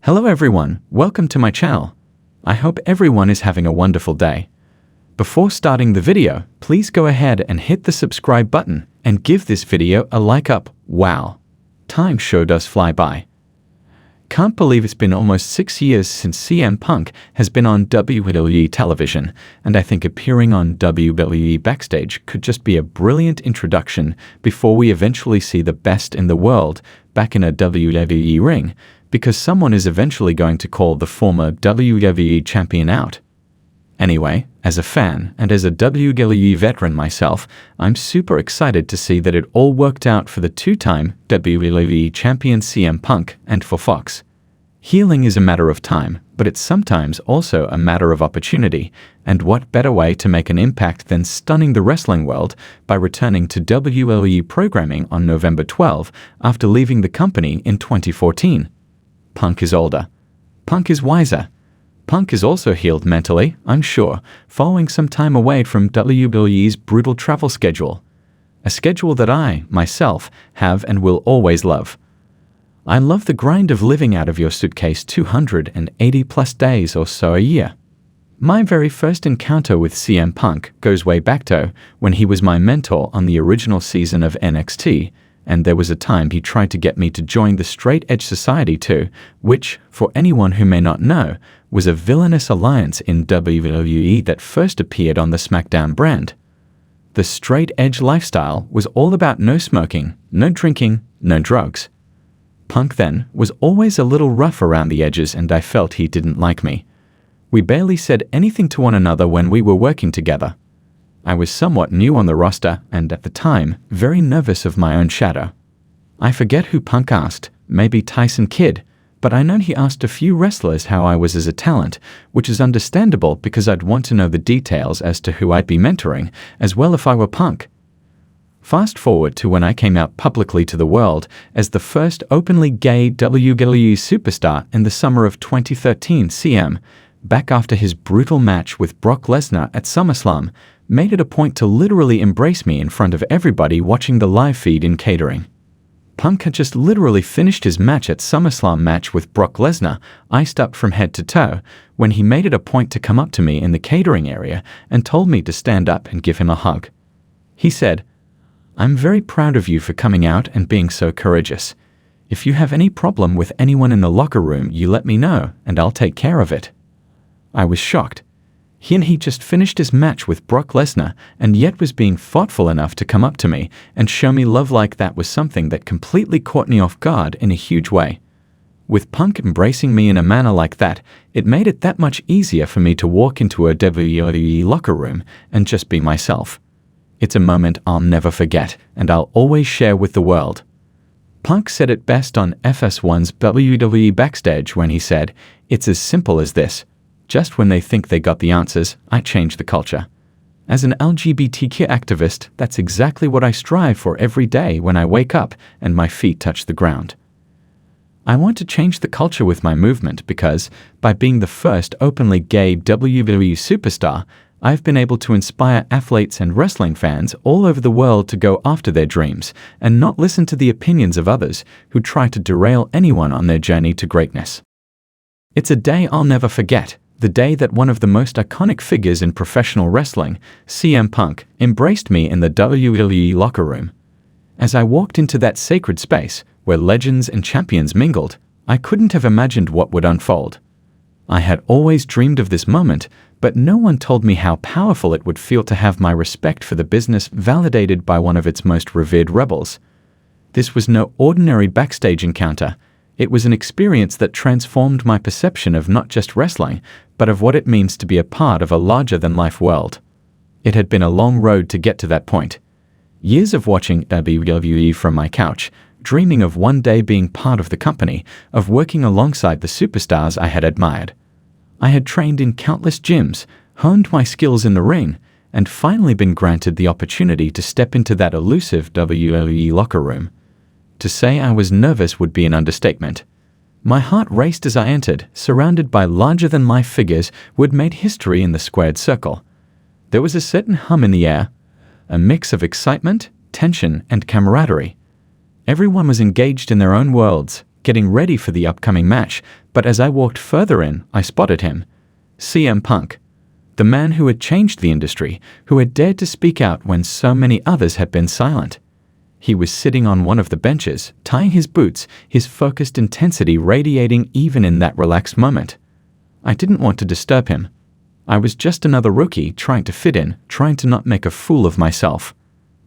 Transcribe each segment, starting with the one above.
Hello everyone, welcome to my channel. I hope everyone is having a wonderful day. Before starting the video, please go ahead and hit the subscribe button and give this video a like up. Wow, time sure does fly by. Can't believe it's been almost 6 years since CM Punk has been on WWE television, and I think appearing on WWE Backstage could just be a brilliant introduction before we eventually see the best in the world back in a WWE ring, because someone is eventually going to call the former WWE champion out. Anyway, as a fan and as a WWE veteran myself, I'm super excited to see that it all worked out for the two-time WWE champion CM Punk and for Fox. Healing is a matter of time, but it's sometimes also a matter of opportunity, and what better way to make an impact than stunning the wrestling world by returning to WWE programming on November 12 after leaving the company in 2014. Punk is older. Punk is wiser. Punk is also healed mentally, I'm sure, following some time away from WWE's brutal travel schedule. A schedule that I, myself, have and will always love. I love the grind of living out of your suitcase 280 plus days or so a year. My very first encounter with CM Punk goes way back to when he was my mentor on the original season of NXT, and there was a time he tried to get me to join the Straight Edge Society too, which, for anyone who may not know, was a villainous alliance in WWE that first appeared on the SmackDown brand. The Straight Edge lifestyle was all about no smoking, no drinking, no drugs. Punk then was always a little rough around the edges, and I felt he didn't like me. We barely said anything to one another when we were working together. I was somewhat new on the roster and, at the time, very nervous of my own shadow. I forget who Punk asked, maybe Tyson Kidd, but I know he asked a few wrestlers how I was as a talent, which is understandable because I'd want to know the details as to who I'd be mentoring, as well if I were Punk. Fast forward to when I came out publicly to the world as the first openly gay WWE superstar in the summer of 2013. CM, back after his brutal match with Brock Lesnar at SummerSlam, made it a point to literally embrace me in front of everybody watching the live feed in catering. Punk had just literally finished his match at SummerSlam match with Brock Lesnar, iced up from head to toe, when he made it a point to come up to me in the catering area and told me to stand up and give him a hug. He said, "I'm very proud of you for coming out and being so courageous. If you have any problem with anyone in the locker room, you let me know and I'll take care of it." I was shocked. He just finished his match with Brock Lesnar and yet was being thoughtful enough to come up to me and show me love like that was something that completely caught me off guard in a huge way. With Punk embracing me in a manner like that, it made it that much easier for me to walk into a WWE locker room and just be myself. It's a moment I'll never forget and I'll always share with the world. Punk said it best on FS1's WWE Backstage when he said, "It's as simple as this. Just when they think they got the answers, I change the culture." As an LGBTQ activist, that's exactly what I strive for every day when I wake up and my feet touch the ground. I want to change the culture with my movement because, by being the first openly gay WWE superstar, I've been able to inspire athletes and wrestling fans all over the world to go after their dreams and not listen to the opinions of others who try to derail anyone on their journey to greatness. It's a day I'll never forget. The day that one of the most iconic figures in professional wrestling, CM Punk, embraced me in the WWE locker room. As I walked into that sacred space, where legends and champions mingled, I couldn't have imagined what would unfold. I had always dreamed of this moment, but no one told me how powerful it would feel to have my respect for the business validated by one of its most revered rebels. This was no ordinary backstage encounter. It was an experience that transformed my perception of not just wrestling, but of what it means to be a part of a larger-than-life world. It had been a long road to get to that point. Years of watching WWE from my couch, dreaming of one day being part of the company, of working alongside the superstars I had admired. I had trained in countless gyms, honed my skills in the ring, and finally been granted the opportunity to step into that elusive WWE locker room. To say I was nervous would be an understatement. My heart raced as I entered, surrounded by larger-than-life figures who had made history in the squared circle. There was a certain hum in the air, a mix of excitement, tension, and camaraderie. Everyone was engaged in their own worlds, getting ready for the upcoming match, but as I walked further in, I spotted him. CM Punk. The man who had changed the industry, who had dared to speak out when so many others had been silent. He was sitting on one of the benches, tying his boots, his focused intensity radiating even in that relaxed moment. I didn't want to disturb him. I was just another rookie trying to fit in, trying to not make a fool of myself.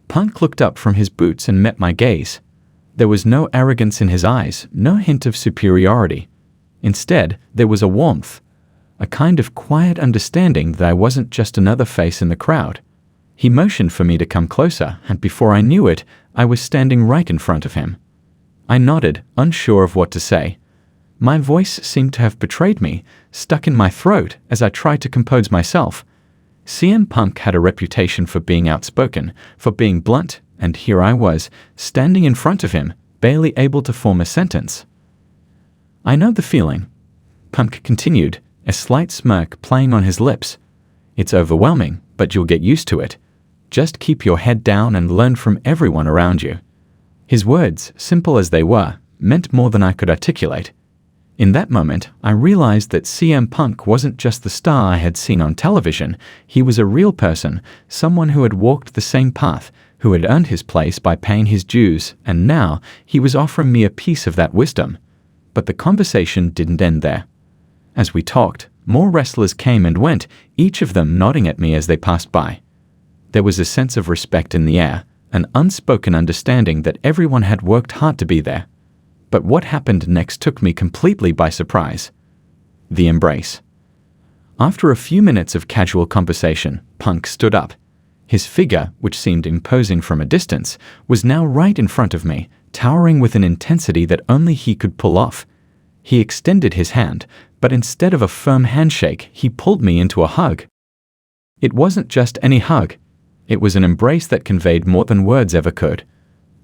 Punk looked up from his boots and met my gaze. There was no arrogance in his eyes, no hint of superiority. Instead, there was a warmth, a kind of quiet understanding that I wasn't just another face in the crowd. He motioned for me to come closer, and before I knew it, I was standing right in front of him. I nodded, unsure of what to say. My voice seemed to have betrayed me, stuck in my throat as I tried to compose myself. CM Punk had a reputation for being outspoken, for being blunt, and here I was, standing in front of him, barely able to form a sentence. "I know the feeling," Punk continued, a slight smirk playing on his lips. "It's overwhelming, but you'll get used to it. Just keep your head down and learn from everyone around you." His words, simple as they were, meant more than I could articulate. In that moment, I realized that CM Punk wasn't just the star I had seen on television. He was a real person, someone who had walked the same path, who had earned his place by paying his dues, and now he was offering me a piece of that wisdom. But the conversation didn't end there. As we talked, more wrestlers came and went, each of them nodding at me as they passed by. There was a sense of respect in the air, an unspoken understanding that everyone had worked hard to be there. But what happened next took me completely by surprise. The embrace. After a few minutes of casual conversation, Punk stood up. His figure, which seemed imposing from a distance, was now right in front of me, towering with an intensity that only he could pull off. He extended his hand, but instead of a firm handshake, he pulled me into a hug. It wasn't just any hug. It was an embrace that conveyed more than words ever could.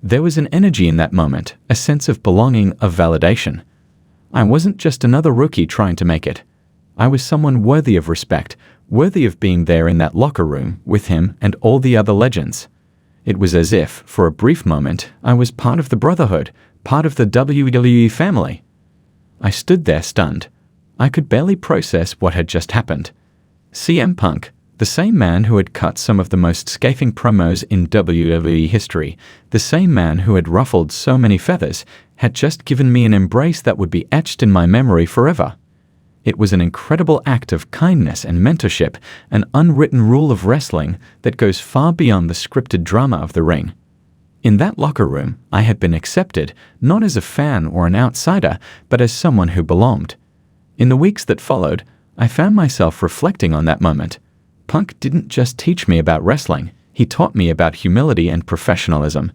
There was an energy in that moment, a sense of belonging, of validation. I wasn't just another rookie trying to make it. I was someone worthy of respect, worthy of being there in that locker room with him and all the other legends. It was as if, for a brief moment, I was part of the brotherhood, part of the WWE family. I stood there stunned. I could barely process what had just happened. CM Punk, the same man who had cut some of the most scathing promos in WWE history, the same man who had ruffled so many feathers, had just given me an embrace that would be etched in my memory forever. It was an incredible act of kindness and mentorship, an unwritten rule of wrestling that goes far beyond the scripted drama of the ring. In that locker room, I had been accepted, not as a fan or an outsider, but as someone who belonged. In the weeks that followed, I found myself reflecting on that moment. Punk didn't just teach me about wrestling, he taught me about humility and professionalism.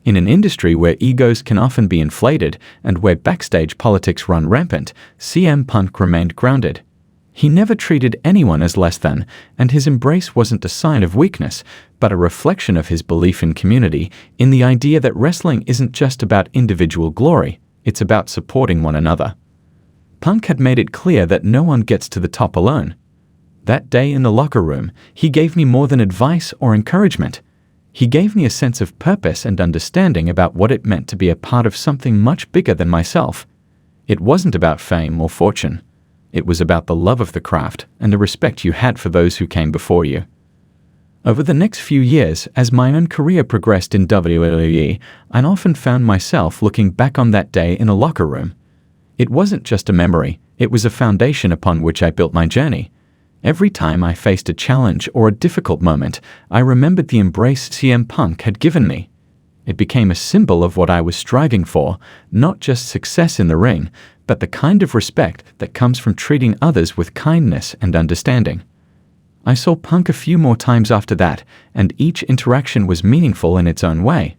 In an industry where egos can often be inflated and where backstage politics run rampant, CM Punk remained grounded. He never treated anyone as less than, and his embrace wasn't a sign of weakness, but a reflection of his belief in community, in the idea that wrestling isn't just about individual glory, it's about supporting one another. Punk had made it clear that no one gets to the top alone. That day in the locker room, he gave me more than advice or encouragement. He gave me a sense of purpose and understanding about what it meant to be a part of something much bigger than myself. It wasn't about fame or fortune. It was about the love of the craft and the respect you had for those who came before you. Over the next few years, as my own career progressed in WWE, I often found myself looking back on that day in a locker room. It wasn't just a memory, it was a foundation upon which I built my journey. Every time I faced a challenge or a difficult moment, I remembered the embrace CM Punk had given me. It became a symbol of what I was striving for, not just success in the ring, but the kind of respect that comes from treating others with kindness and understanding. I saw Punk a few more times after that, and each interaction was meaningful in its own way.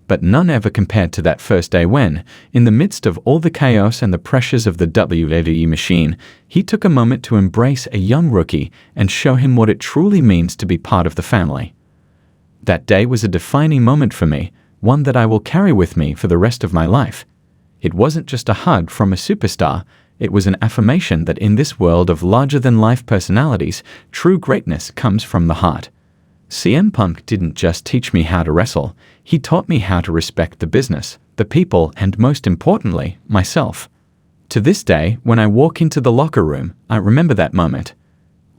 But none ever compared to that first day when, in the midst of all the chaos and the pressures of the WWE machine, he took a moment to embrace a young rookie and show him what it truly means to be part of the family. That day was a defining moment for me, one that I will carry with me for the rest of my life. It wasn't just a hug from a superstar, it was an affirmation that in this world of larger-than-life personalities, true greatness comes from the heart. CM Punk didn't just teach me how to wrestle, he taught me how to respect the business, the people, and most importantly, myself. To this day, when I walk into the locker room, I remember that moment.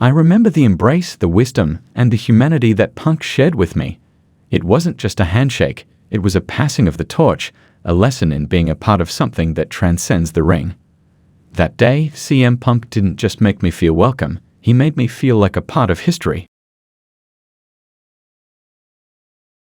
I remember the embrace, the wisdom, and the humanity that Punk shared with me. It wasn't just a handshake, it was a passing of the torch, a lesson in being a part of something that transcends the ring. That day, CM Punk didn't just make me feel welcome, he made me feel like a part of history.